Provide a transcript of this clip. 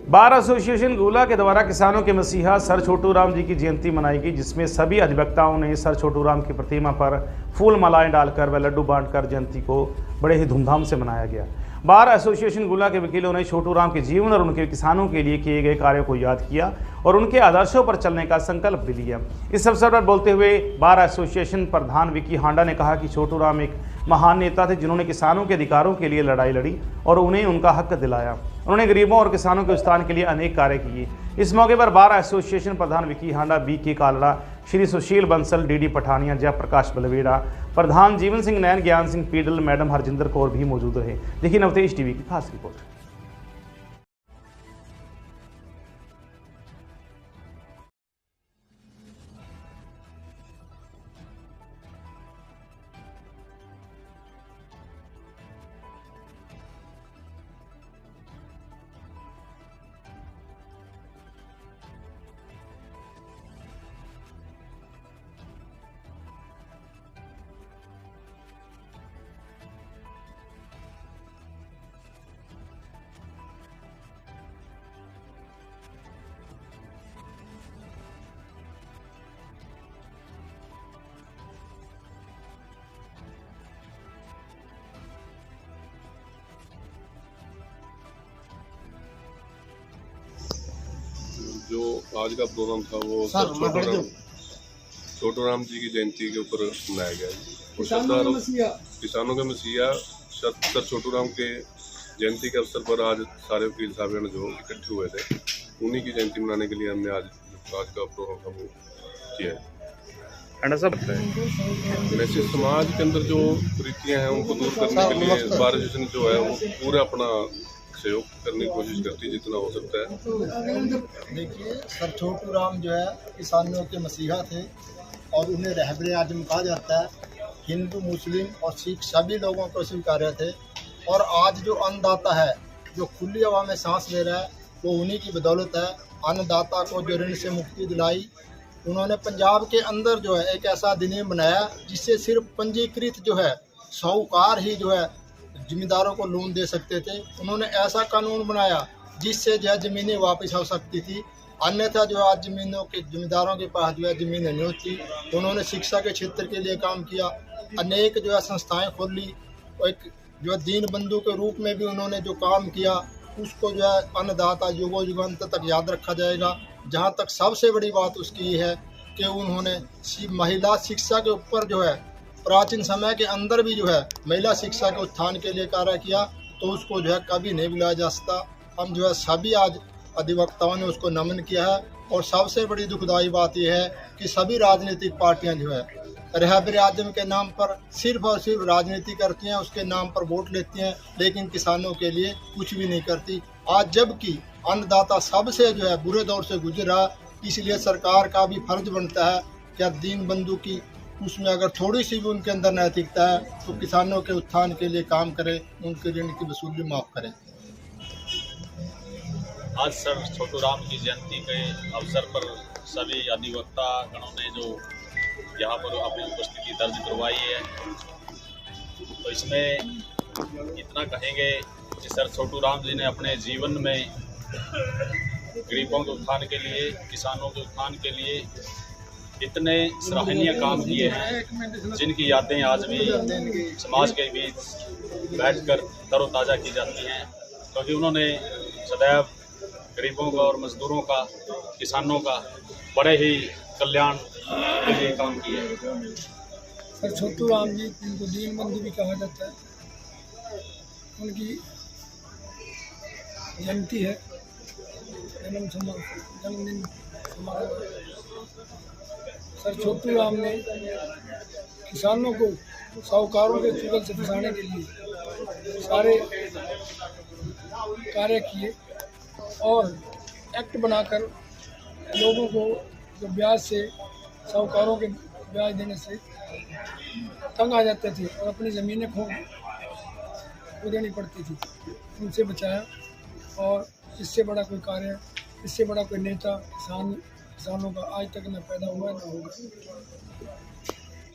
Bar association गोला के द्वारा किसानों के मसीहा सर छोटू राम जी की जयंती मनाई गई, जिसमें सभी अधिवक्ताओं ने सर छोटू राम की प्रतिमा पर फूल मालाएं डालकर व लड्डू बांटकर जयंती को बड़े ही धूमधाम से मनाया गया। बार एसोसिएशन गोला के वकीलों ने छोटू राम के जीवन और उनके किसानों के लिए किए गए कार्यों को याद किया और उनके आदर्शों पर चलने का संकल्प भी लिया। इस अवसर पर बोलते हुए बार एसोसिएशन प्रधान विकी हांडा ने कहा कि छोटू राम एक महान नेता थे, जिन्होंने किसानों के अधिकारों के लिए लड़ाई लड़ी और उन्हें उनका हक दिलाया। उन्होंने गरीबों और किसानों के उत्थान के लिए अनेक कार्य किए। इस मौके पर बार एसोसिएशन प्रधान विकी हांडा, BK कालड़ा, श्री सुशील बंसल, DD पठानिया, जयप्रकाश बलवेड़ा, प्रधान जीवन सिंह नैन, ज्ञान सिंह पीडल, मैडम हरजिंदर कौर भी मौजूद रहे। देखिए नवतेज TV की खास रिपोर्ट। जो आज का प्रोग्राम था वो छोटू राम जी की जयंती के ऊपर मनाया गया है। किसानों के मसीहा सर छोटू राम के जयंती के अवसर पर आज सारे वकील साहब जो इकट्ठे हुए थे, उन्हीं की जयंती मनाने के लिए हमने आज का प्रोग्राम था वो किया है। वैसे समाज के अंदर जो कुरीतियाँ हैं उनको दूर करने के लिए बार एसोसिएशन जो है वो पूरा अपना सहयोग करने की कोशिश करती है जितना हो सकता है। देखिए, सर छोटू राम जो है किसानों के मसीहा थे और उन्हें रहबरे आजम कहा जाता है। हिंदू, मुस्लिम और सिख सभी लोगों को स्वीकार्य थे और आज जो अन्नदाता है, जो खुली हवा में सांस ले रहा है, वो उन्हीं की बदौलत है। अन्नदाता को जो ऋण से मुक्ति दिलाई, उन्होंने पंजाब के अंदर जो है एक ऐसा अधिनियम बनाया जिससे सिर्फ पंजीकृत जो है साहूकार ही जो है जमींदारों को लोन दे सकते थे। उन्होंने ऐसा कानून बनाया जिससे जो है ज़मीनें वापस हो सकती थी, अन्यथा जो आज ज़मीनों के जमींदारों के पास जो है ज़मीनें नहीं होती। उन्होंने शिक्षा के क्षेत्र के लिए काम किया, अनेक जो है संस्थाएं खोली, एक जो है दीन बंधु के रूप में भी उन्होंने जो काम किया उसको जो है अन्नदाता युगों युगांत तक याद रखा जाएगा। जहाँ तक सबसे बड़ी बात उसकी ये है कि उन्होंने महिला शिक्षा के ऊपर जो है प्राचीन समय के अंदर भी जो है महिला शिक्षा के उत्थान के लिए कार्य किया, तो उसको जो है कभी नहीं भुलाया जा सकता। हम जो है सभी आज अधिवक्ताओं ने उसको नमन किया है और सबसे बड़ी दुखदाई बात यह है कि सभी राजनीतिक पार्टियां जो है रहबर आजम के नाम पर सिर्फ और सिर्फ राजनीति करती हैं, उसके नाम पर वोट लेती हैं, लेकिन किसानों के लिए कुछ भी नहीं करती। आज जबकि अन्नदाता सबसे जो है बुरे दौर से गुजर रहा, इसलिए सरकार का भी फर्ज बनता है कि दीन बंधु की उसमें अगर थोड़ी सी भी उनके अंदर नैतिकता है तो किसानों के उत्थान के लिए काम करें, उनके ऋण की वसूली माफ़ करें। आज सर छोटू राम की जयंती के अवसर पर सभी अधिवक्ता गणों ने जो यहाँ पर अपनी उपस्थिति दर्ज करवाई है, तो इसमें इतना कहेंगे कि सर छोटू राम जी ने अपने जीवन में गरीबों के उत्थान के लिए, किसानों के उत्थान के लिए इतने सराहनीय काम किए हैं जिनकी यादें आज भी समाज के बीच बैठकर तरोताज़ा की जाती हैं, क्योंकि उन्होंने सदैव गरीबों का और मजदूरों का, किसानों का बड़े ही कल्याण के लिए काम किया है। सर छोटू राम जी, इनको दीन बंधु भी कहा जाता है, उनकी जयंती है, जन्मदिन समारोह। सर छोटू राम ने किसानों को साहूकारों के चुगल से फंसाने के लिए सारे कार्य किए और एक्ट बनाकर लोगों को जो ब्याज से, साहूकारों के ब्याज देने से तंग आ जाते थे और अपनी ज़मीनें खो देनी पड़ती थी, उनसे बचाया। और इससे बड़ा कोई कार्य, इससे बड़ा कोई नेता किसानों का आज तक न पैदा हुआ न होगा।